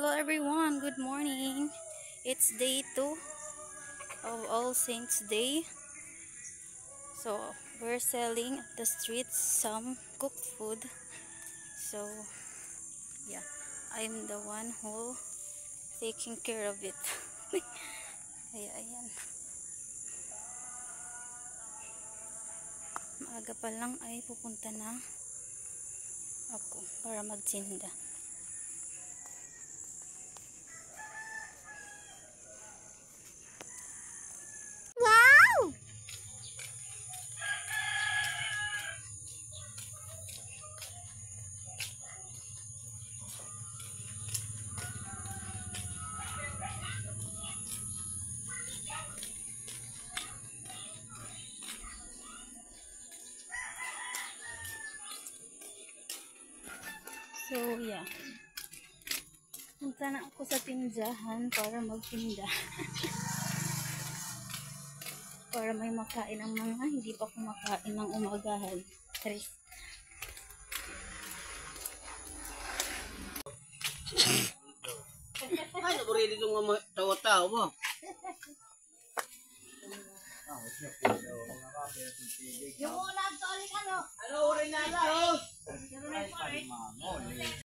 Hello everyone, good morning. It's day 2 of All Saints Day. So we're selling at the streets some cooked food. So yeah, I'm the one who taking care of it. Ayan. Maaga pa lang ay pupunta na ako para magtinda. So yeah, punta na ako sa tindahan para magtinda. Para may makain ang mga hindi pa kumakain ng umagahan. Tres. Ay, naburili itong tawa-tawa mo. Yung una, ano? Ano, uri na lang, oh.